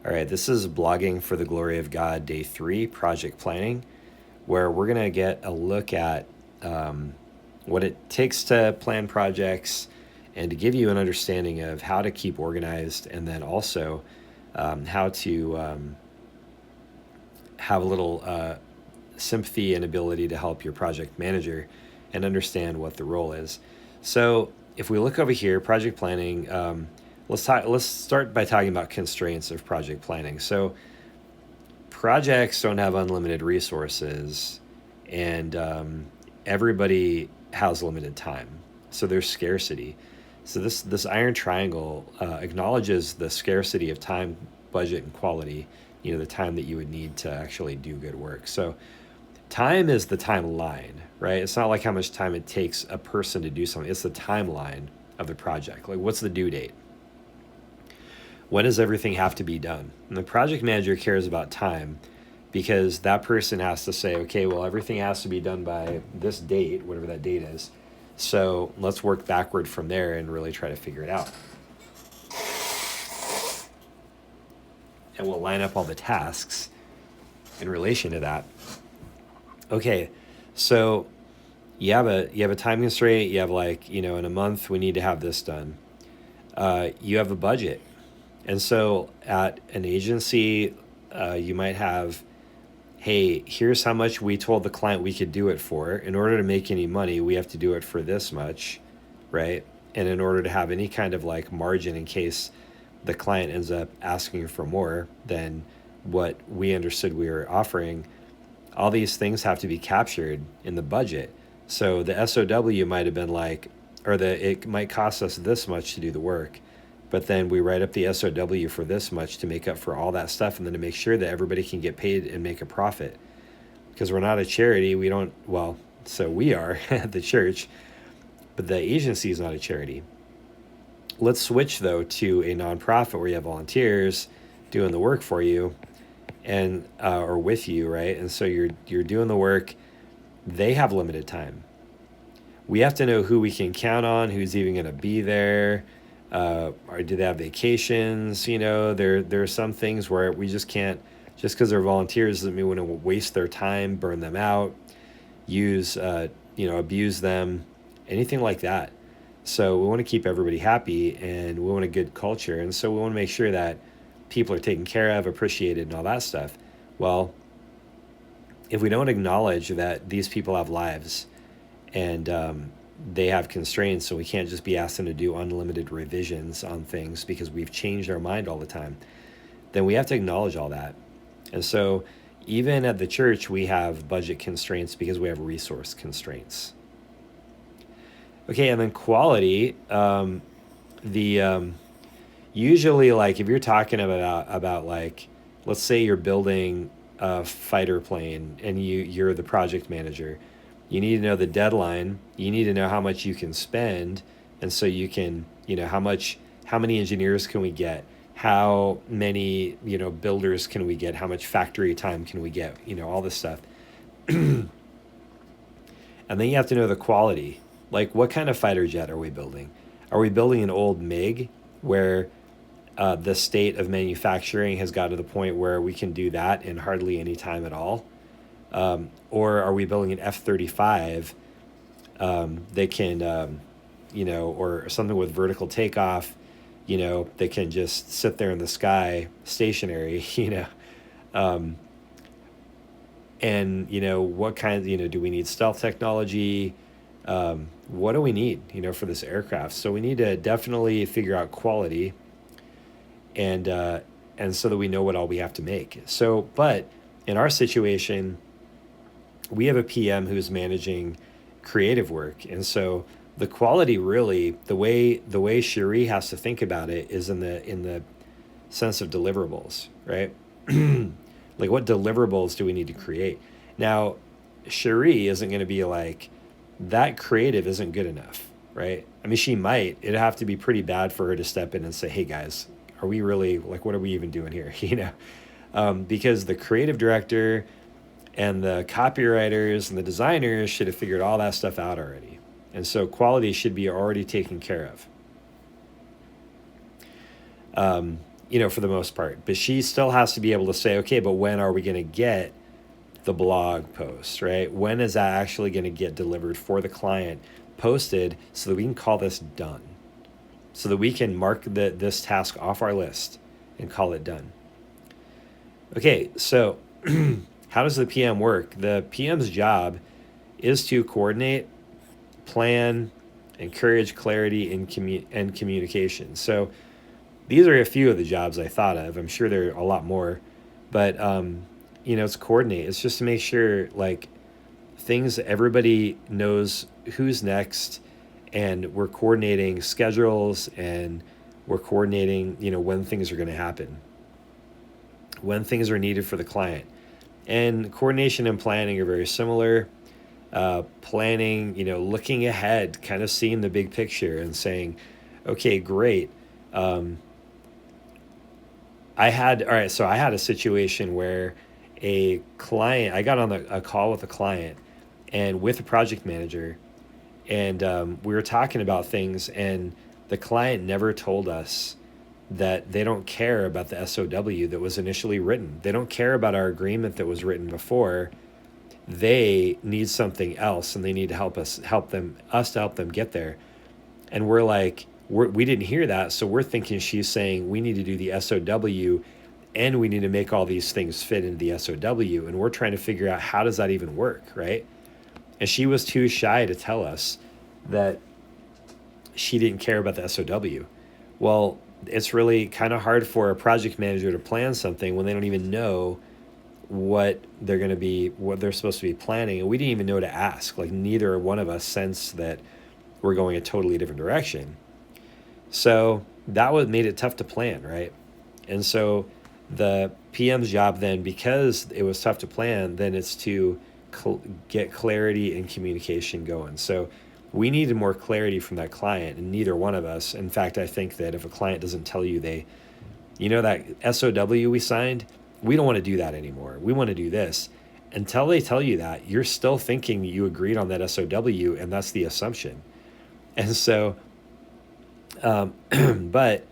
All right, this is Blogging for the Glory of God, Day 3, Project Planning, where we're going to get a look at what it takes to plan projects and to give you an understanding of how to keep organized, and then also how to have a little sympathy and ability to help your project manager and understand what the role is. So if we look over here, project planning, let's start by talking about constraints of project planning. So projects don't have unlimited resources, and everybody has limited time. So there's scarcity. So this iron triangle acknowledges the scarcity of time, budget, and quality. You know, the time that you would need to actually do good work. So time is the timeline, right? It's not like how much time it takes a person to do something. It's the timeline of the project. Like, what's the due date? When does everything have to be done? And the project manager cares about time because that person has to say, okay, well, everything has to be done by this date, whatever that date is. So let's work backward from there and really try to figure it out. And we'll line up all the tasks in relation to that. Okay, so you have a time constraint. You have, like, in a month we need to have this done. You have a budget. And so at an agency, you might have, hey, here's how much we told the client we could do it for. In order to make any money, we have to do it for this much, right? And in order to have any kind of like margin in case the client ends up asking for more than what we understood we were offering, all these things have to be captured in the budget. So the SOW might have been like, it might cost us this much to do the work, but then we write up the SOW for this much to make up for all that stuff, and then to make sure that everybody can get paid and make a profit. Because we're not a charity, so we are at the church, but the agency is not a charity. Let's switch though to a nonprofit where you have volunteers doing the work for you and or with you, right? And so you're doing the work. They have limited time. We have to know who we can count on, who's even going to be there. Or do they have vacations? There are some things where we just can't, just because they're volunteers doesn't mean we want to waste their time, burn them out, abuse them, anything like that. So we want to keep everybody happy, and we want a good culture. And so we want to make sure that people are taken care of, appreciated, and all that stuff. Well, if we don't acknowledge that these people have lives and they have constraints, so we can't just be asking them to do unlimited revisions on things because we've changed our mind all the time, then we have to acknowledge all that. And so even at the church, we have budget constraints because we have resource constraints. Okay, and then quality, usually, like, if you're talking about like, let's say you're building a fighter plane and you're the project manager, you need to know the deadline. You need to know how much you can spend, and so you can, how many engineers can we get? How many, builders can we get? How much factory time can we get? All this stuff. And then you have to know the quality. Like, what kind of fighter jet are we building? Are we building an old MiG where the state of manufacturing has got to the point where we can do that in hardly any time at all? Or are we building an F-35 that can, or something with vertical takeoff, that can just sit there in the sky stationary, and, what kind, do we need stealth technology? What do we need, for this aircraft? So we need to definitely figure out quality and so that we know what all we have to make. So, but in our situation, we have a PM who's managing creative work. And so the quality, really, the way Cherie has to think about it is in the sense of deliverables, right? Like, what deliverables do we need to create? Now, Cherie isn't going to be like, that creative isn't good enough, right? I mean, she might. It'd have to be pretty bad for her to step in and say, hey guys, are we really, like, what are we even doing here? Because the creative director and the copywriters and the designers should have figured all that stuff out already. And so quality should be already taken care of. for the most part. But she still has to be able to say, okay, but when are we going to get the blog post, right? When is that actually going to get delivered for the client, posted, so that we can call this done, so that we can mark this task off our list and call it done. Okay, so how does the PM work? The PM's job is to coordinate, plan, encourage clarity and communication. So these are a few of the jobs I thought of. I'm sure there are a lot more, but it's coordinate. It's just to make sure like things, everybody knows who's next, and we're coordinating schedules, and we're coordinating, when things are going to happen, when things are needed for the client. And coordination and planning are very similar. Planning, looking ahead, kind of seeing the big picture and saying, okay, great. I had a situation where I got on a call with a client and with a project manager, and we were talking about things, and the client never told us that they don't care about the SOW that was initially written. They don't care about our agreement that was written before. They need something else, and they need to us to help them get there. And we're like, we didn't hear that, so we're thinking she's saying we need to do the SOW, and we need to make all these things fit into the SOW, and we're trying to figure out how does that even work, right? And she was too shy to tell us that she didn't care about the SOW. Well, it's really kind of hard for a project manager to plan something when they don't even know what they're supposed to be planning, and we didn't even know to ask. Like, neither one of us sensed that we're going a totally different direction. So that made it tough to plan, right? And so the PM's job then, because it was tough to plan, then it's to get clarity and communication going. So we needed more clarity from that client, and neither one of us. In fact, I think that if a client doesn't tell you that SOW we signed, we don't want to do that anymore. We want to do this. Until they tell you that, you're still thinking you agreed on that SOW, and that's the assumption. And so, but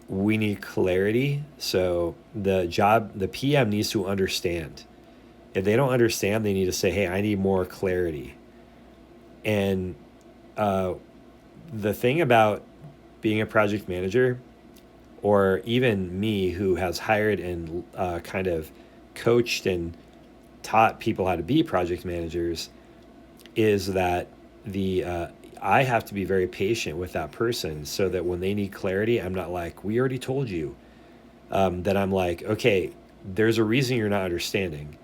we need clarity. So the PM needs to understand. If they don't understand, they need to say, hey, I need more clarity. And the thing about being a project manager, or even me who has hired and kind of coached and taught people how to be project managers, is that I have to be very patient with that person, so that when they need clarity, I'm not like, we already told you. That I'm like, okay, there's a reason you're not understanding,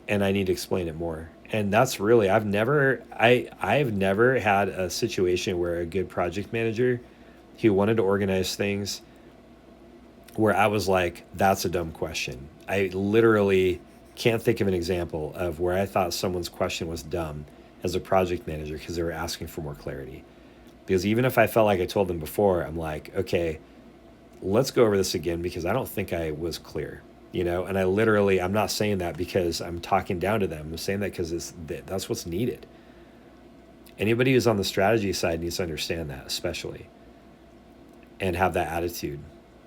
and I need to explain it more. And that's really, I've never had a situation where a good project manager who wanted to organize things, where I was like, that's a dumb question. I literally can't think of an example of where I thought someone's question was dumb as a project manager because they were asking for more clarity. Because even if I felt like I told them before, I'm like, okay, let's go over this again, because I don't think I was clear, and I'm not saying that because I'm talking down to them. I'm saying that because that's what's needed. Anybody who's on the strategy side needs to understand that, especially, and have that attitude.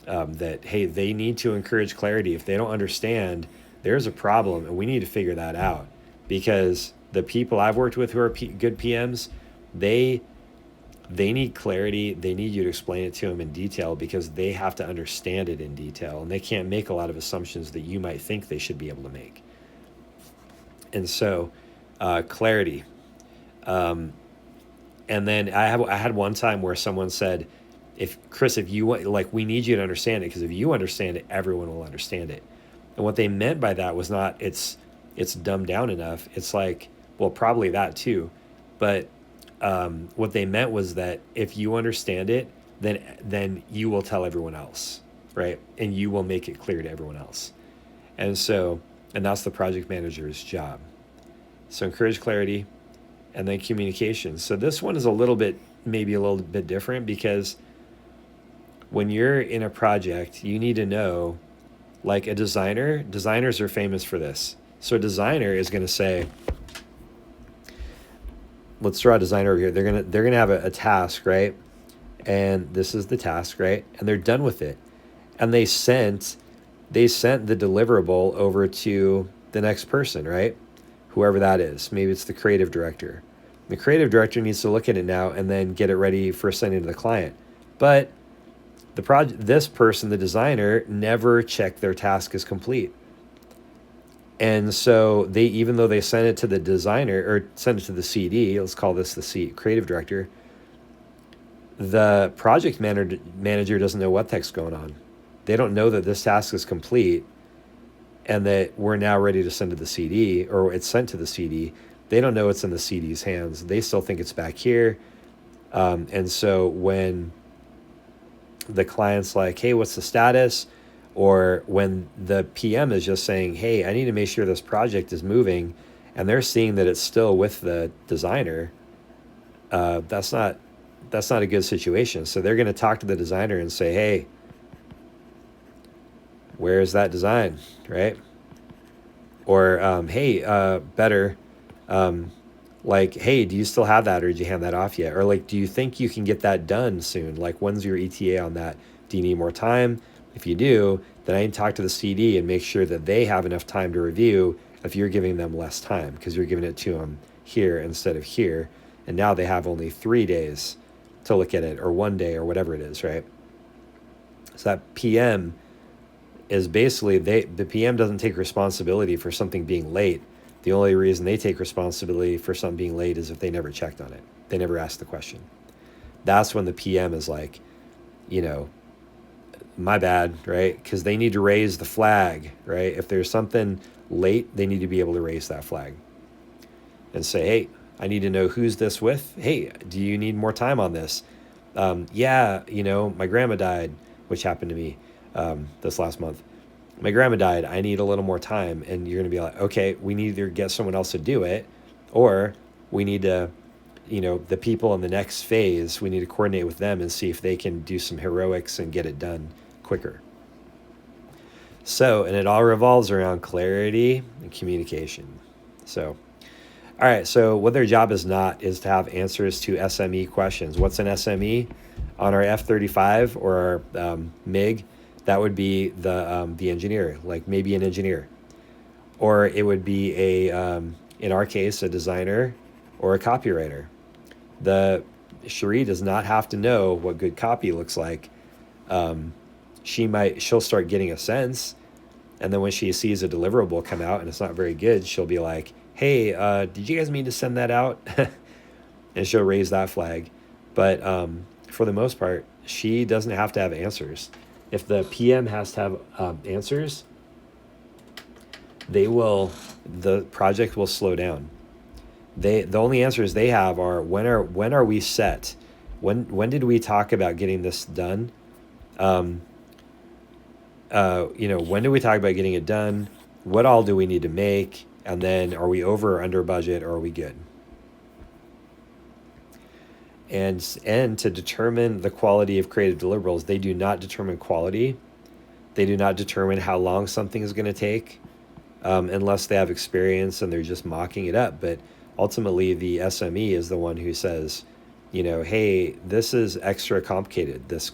That, hey, they need to encourage clarity. If they don't understand, there's a problem, and we need to figure that out. Because the people I've worked with who are good PMs, they need clarity. They need you to explain it to them in detail, because they have to understand it in detail, and they can't make a lot of assumptions that you might think they should be able to make. And so, clarity. And then I had one time where someone said, if you want, like, we need you to understand it, because if you understand it, everyone will understand it. And what they meant by that was not it's dumbed down enough. It's like, well, probably that too, but what they meant was that if you understand it, then you will tell everyone else, right? And you will make it clear to everyone else. And that's the project manager's job. So encourage clarity, and then communication. So this one is maybe a little bit different, because when you're in a project, you need to know, like designers are famous for this. So a designer is going to say, let's draw a designer over here. They're gonna have a task, right? And this is the task, right? And they're done with it. and they sent the deliverable over to the next person, right? Whoever that is. Maybe it's the creative director. The creative director needs to look at it now and then get it ready for sending to the client. But this person, the designer, never checked their task as complete. And so even though they sent it to the designer or sent it to the CD, let's call this the creative director, the project manager doesn't know what the heck's going on. They don't know that this task is complete and that we're now ready to send to the CD, or it's sent to the CD. They don't know it's in the CD's hands. They still think it's back here. And so when the client's like, hey, what's the status? Or when the PM is just saying, hey, I need to make sure this project is moving, and they're seeing that it's still with the designer, that's not a good situation. So they're going to talk to the designer and say, hey, where's that design, right? Or, hey, better, like, hey, do you still have that, or did you hand that off yet? Or like, do you think you can get that done soon? Like, when's your ETA on that? Do you need more time? If you do, then I need to talk to the CD and make sure that they have enough time to review if you're giving them less time, because you're giving it to them here instead of here. And now they have only 3 days to look at it, or 1 day, or whatever it is, right? So that PM is basically, the PM doesn't take responsibility for something being late. The only reason they take responsibility for something being late is if they never checked on it. They never asked the question. That's when the PM is like, my bad, right? Because they need to raise the flag, right? If there's something late, they need to be able to raise that flag and say, hey, I need to know who's this with. Hey, do you need more time on this? Yeah, my grandma died, which happened to me this last month. My grandma died. I need a little more time. And you're going to be like, okay, we need to either get someone else to do it, or we need to, the people in the next phase, we need to coordinate with them and see if they can do some heroics and get it done quicker. So, and it all revolves around clarity and communication. So, all right. So what their job is to have answers to SME questions. What's an SME? On our F-35 or our MiG, that would be the engineer, like maybe an engineer. Or it would be in our case, a designer or a copywriter. The Cherie does not have to know what good copy looks like. She'll start getting a sense. And then when she sees a deliverable come out and it's not very good, she'll be like, hey, did you guys mean to send that out? And she'll raise that flag. But for the most part, she doesn't have to have answers. If the PM has to have answers, the project will slow down. The only answers they have are when are we set? When did we talk about getting this done? When did we talk about getting it done? What all do we need to make? And then are we over or under budget, or are we good? And to determine the quality of creative deliverables, they do not determine quality. They do not determine how long something is going to take, unless they have experience and they're just mocking it up. But ultimately, the SME is the one who says, hey, this is extra complicated, this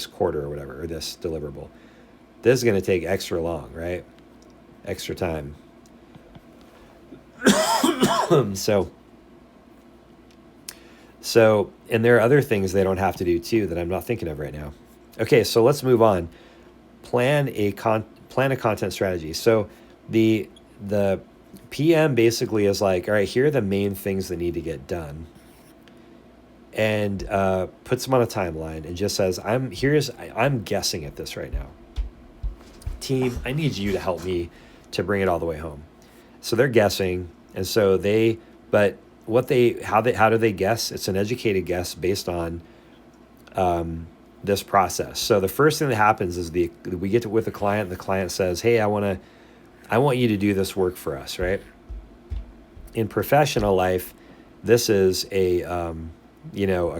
quarter or whatever, or this deliverable. This is going to take extra long, right? Extra time. So, and there are other things they don't have to do too that I'm not thinking of right now. Okay, so let's move on. Plan a content strategy. So the PM basically is like, all right, here are the main things that need to get done, and puts them on a timeline and just says, I'm guessing at this right now. Team, I need you to help me to bring it all the way home. So they're guessing, and so how do they guess? It's an educated guess based on this process. So the first thing that happens is we get with the client. The client says, "Hey, I want you to do this work for us," right? In professional life, this is a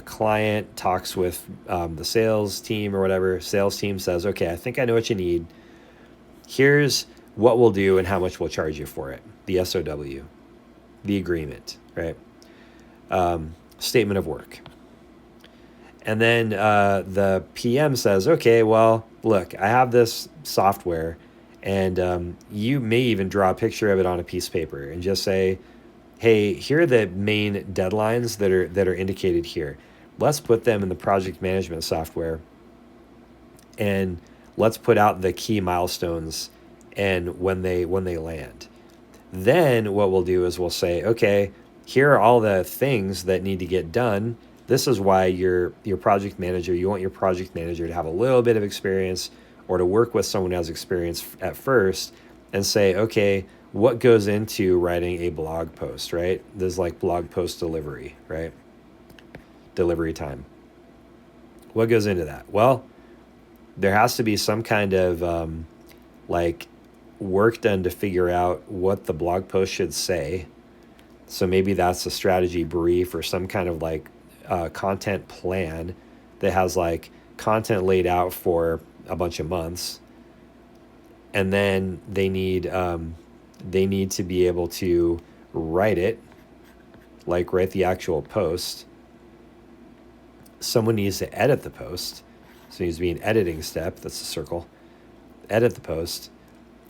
client talks with the sales team or whatever. Sales team says, "Okay, I think I know what you need. Here's what we'll do and how much we'll charge you for it." The SOW, the agreement, right? Statement of work. And then the PM says, okay, well, look, I have this software, and you may even draw a picture of it on a piece of paper and just say, hey, here are the main deadlines that are indicated here. Let's put them in the project management software, and let's put out the key milestones and when they land. Then what we'll do is we'll say, okay, here are all the things that need to get done. This is why your project manager, you want your project manager to have a little bit of experience or to work with someone who has experience at first, and say, okay, what goes into writing a blog post, right? There's like blog post delivery, right? Delivery time. What goes into that? Well, there has to be some kind of like work done to figure out what the blog post should say. So maybe that's a strategy brief or some kind of like content plan that has like content laid out for a bunch of months, and then they need to be able to write it, like write the actual post. Someone needs to edit the post, so it needs to be an editing step. That's a circle. Edit the post,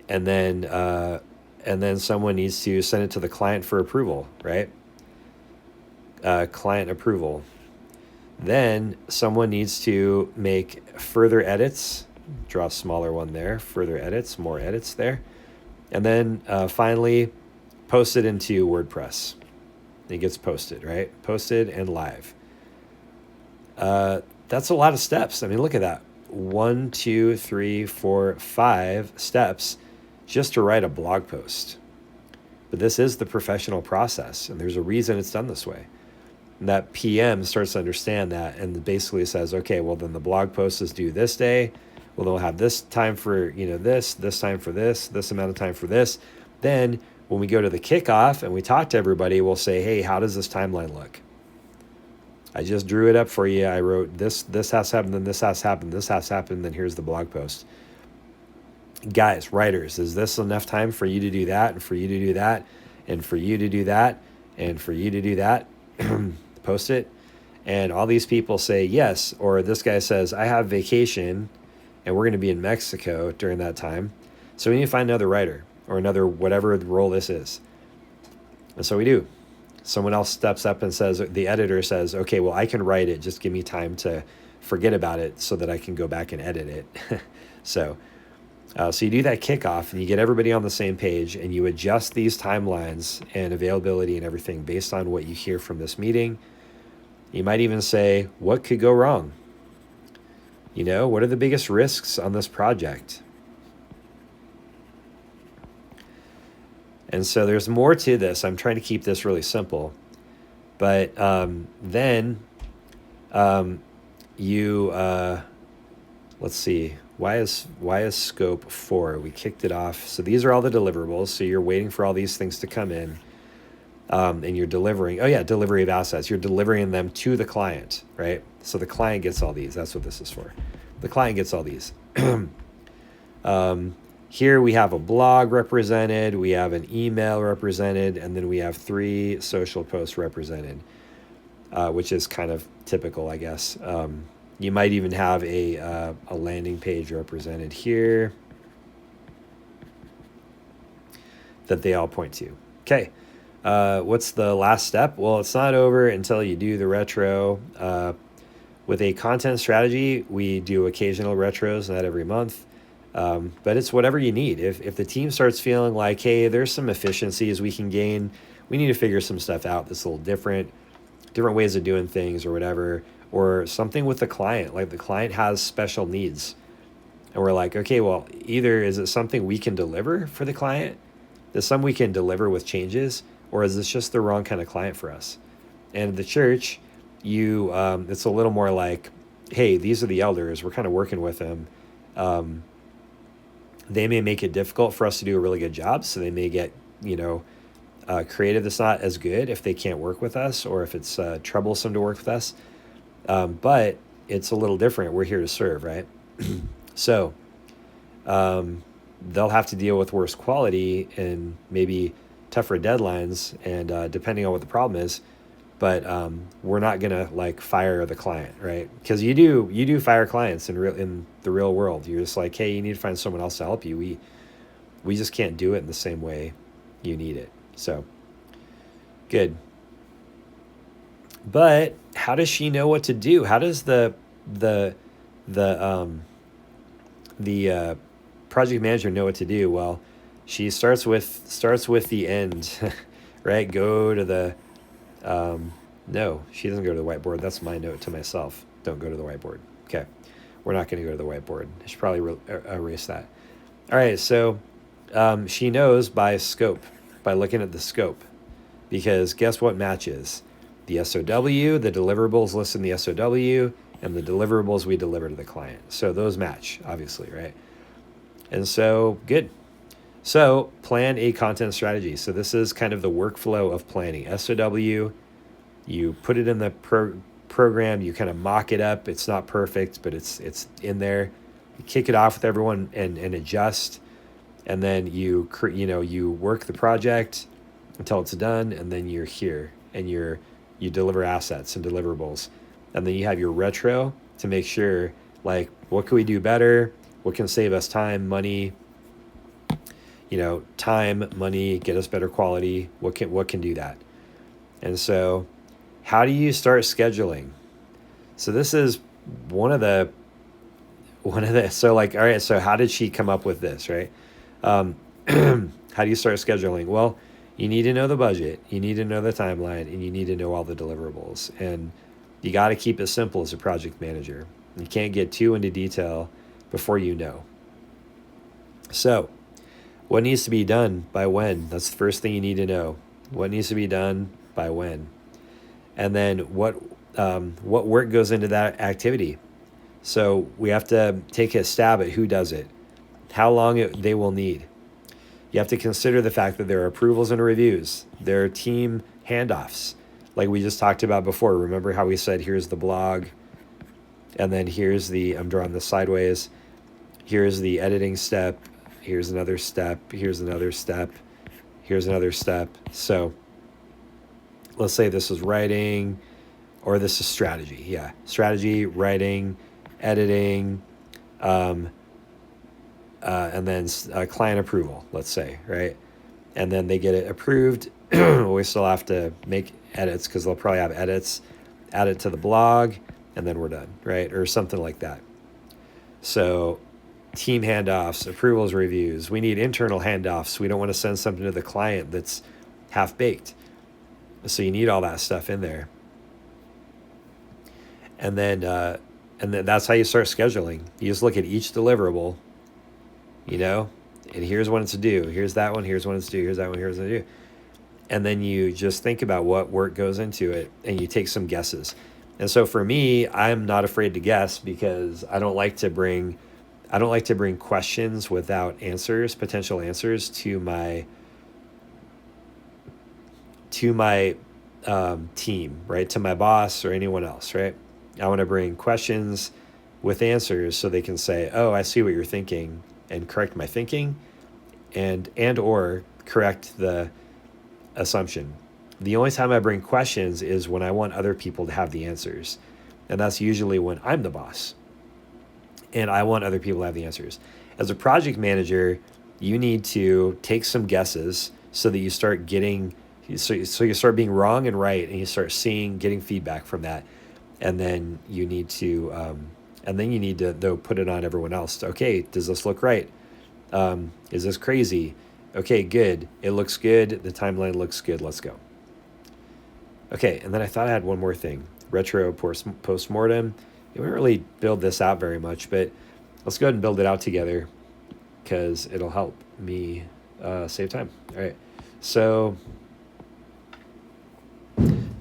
and then someone needs to send it to the client for approval, right? Client approval. Then someone needs to make further edits. Draw a smaller one there. Further edits, more edits there. And then finally, post it into WordPress. It gets posted, right? Posted and live. That's a lot of steps. I mean, look at that. 1, 2, 3, 4, 5 steps just to write a blog post. But this is the professional process, and there's a reason it's done this way. And that PM starts to understand that and basically says, okay, well, then the blog post is due this day. Well, they'll have this time for, this time for this amount of time for this. Then when we go to the kickoff and we talk to everybody, we'll say, hey, how does this timeline look? I just drew it up for you. I wrote this has happened, then this has happened, this has happened, then here's the blog post. Guys, writers, is this enough time for you to do that, and for you to do that, and for you to do that, and for you to do that? Post it. And all these people say yes, or this guy says, I have vacation, and we're going to be in Mexico during that time. So we need to find another writer, or another whatever role this is. And so we do. Someone else steps up and says, the editor says, okay, well, I can write it. Just give me time to forget about it so that I can go back and edit it. So you do that kickoff and you get everybody on the same page, and you adjust these timelines and availability and everything based on what you hear from this meeting. You might even say, what could go wrong? What are the biggest risks on this project? And so there's more to this. I'm trying to keep this really simple. But then let's see, why is scope 4? We kicked it off. So these are all the deliverables. So you're waiting for all these things to come in. And you're delivering, delivery of assets. You're delivering them to the client, right? So the client gets all these. That's what this is for. The client gets all these. Here we have a blog represented, we have an email represented, and then we have 3 social posts represented, which is kind of typical, I guess. You might even have a landing page represented here that they all point to. Okay, what's the last step? Well, it's not over until you do the retro. With a content strategy, we do occasional retros, not every month. But it's whatever you need. If the team starts feeling like, hey, there's some efficiencies we can gain, we need to figure some stuff out that's a little different ways of doing things or whatever, or something with the client, like the client has special needs. And we're like, okay, well, either is it something we can deliver for the client? Is some we can deliver with changes, or is this just the wrong kind of client for us? And the church, it's a little more like, hey, these are the elders. We're kind of working with them. They may make it difficult for us to do a really good job, so they may get, creative that's not as good if they can't work with us, or if it's troublesome to work with us. But it's a little different. We're here to serve, right? So they'll have to deal with worse quality and maybe tougher deadlines, and depending on what the problem is, but we're not gonna like fire the client, right? Because you do fire clients in the real world. You're just like, hey, you need to find someone else to help you. We just can't do it in the same way you need it. So good. But how does she know what to do? How does the the the project manager know what to do? Well, she starts with the end, right? Go to the no, she doesn't go to the whiteboard. That's my note to myself. Don't go to the whiteboard. Okay, we're not going to go to the whiteboard. I should probably erase that. All right, so she knows by scope, by looking at the scope, because guess what matches? The SOW, the deliverables listed in the SOW, and the deliverables we deliver to the client. So those match, obviously, right? And so, good. So, plan a content strategy. So, this is kind of the workflow of planning. SOW, you put it in the program, you kind of mock it up. It's not perfect, but it's in there. You kick it off with everyone and adjust. And then you work the project until it's done, and then you're here and you deliver assets and deliverables. And then you have your retro to make sure, like, what can we do better? What can save us time, money, time, money, get us better quality? What can do that? And so how do you start scheduling? So this is one of the so like, all right, so how did she come up with this, right? How do you start scheduling? Well, you need to know the budget, you need to know the timeline, and you need to know all the deliverables. And you got to keep it simple as a project manager. You can't get too into detail before you know. So, what needs to be done by when? That's the first thing you need to know. What needs to be done by when? And then what work goes into that activity? So we have to take a stab at who does it, how long they will need. You have to consider the fact that there are approvals and reviews. There are team handoffs, like we just talked about before. Remember how we said, here's the blog, and then I'm drawing this sideways. Here's the editing step. Here's another step. Here's another step. Here's another step. So let's say this is writing, or this is strategy. Yeah, strategy, writing, editing, and then client approval, let's say, right? And then they get it approved. We still have to make edits because they'll probably have edits, add it to the blog, and then we're done, right? Or something like that. So team handoffs, approvals, reviews. We need internal handoffs. We don't want to send something to the client that's half-baked. So you need all that stuff in there. And then that's how you start scheduling. You just look at each deliverable, and here's what it's to do. Here's that one. Here's what it's to do. Here's that one. Here's what it's to do. And then you just think about what work goes into it, and you take some guesses. And so for me, I'm not afraid to guess because I don't like to bring questions without answers, potential answers to my team, right? To my boss or anyone else, right? I want to bring questions with answers so they can say, oh, I see what you're thinking, and correct my thinking and or correct the assumption. The only time I bring questions is when I want other people to have the answers. And that's usually when I'm the boss and I want other people to have the answers. As a project manager, you need to take some guesses so that you start getting, so you start being wrong and right, and you start getting feedback from that. And then you need to, though, put it on everyone else. Okay, does this look right? Is this crazy? Okay, good. It looks good. The timeline looks good. Let's go. Okay, and then I thought I had one more thing. Retro post-mortem. We didn't really build this out very much, but let's go ahead and build it out together because it'll help me save time. All right, so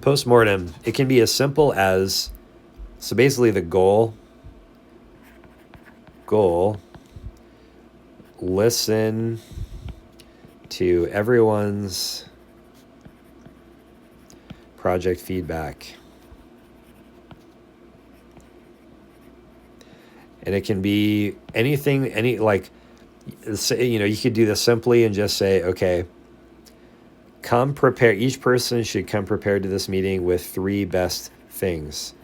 post-mortem, it can be as simple as, so basically the goal, listen to everyone's project feedback. And it can be anything, you could do this simply and just say, okay, come prepared. Each person should come prepared to this meeting with 3 best things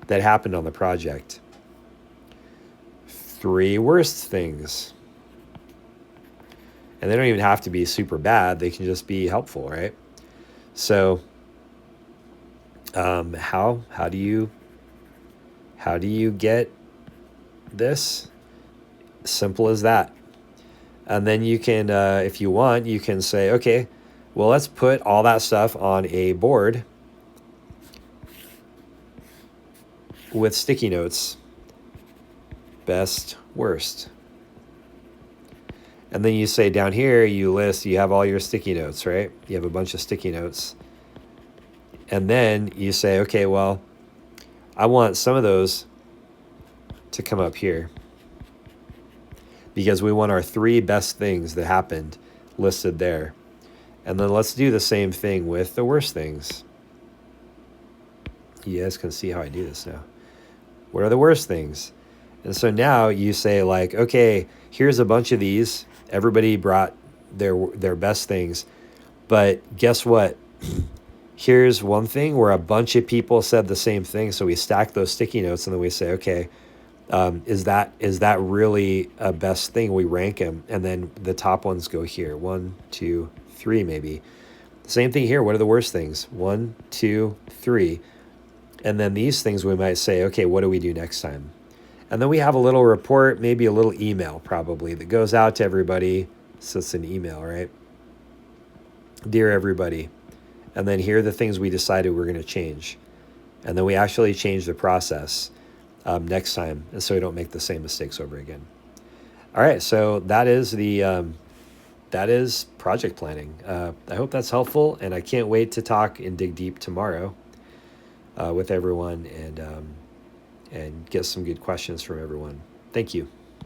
that happened on the project, 3 worst things. And they don't even have to be super bad. They can just be helpful, right? So how do you get this? Simple as that. And then you can, if you want, you can say, okay, well, let's put all that stuff on a board with sticky notes. Best, worst. And then you say down here, you have all your sticky notes, right? You have a bunch of sticky notes. And then you say, okay, well, I want some of those to come up here because we want our 3 best things that happened listed there. And then let's do the same thing with the worst things. You guys can see how I do this now. What are the worst things? And so now you say like, okay, here's a bunch of these. Everybody brought their best things. But guess what? Here's one thing where a bunch of people said the same thing. So we stack those sticky notes and then we say, okay, is that really a best thing? We rank them. And then the top ones go here. 1, 2, 3 maybe. Same thing here. What are the worst things? 1, 2, 3. And then these things we might say, okay, what do we do next time? And then we have a little report, maybe a little email probably that goes out to everybody. So it's an email, right? Dear everybody. And then here are the things we decided we're going to change. And then we actually change the process next time. And so we don't make the same mistakes over again. All right. So that is that is project planning. I hope that's helpful. And I can't wait to talk and dig deep tomorrow with everyone and get some good questions from everyone. Thank you.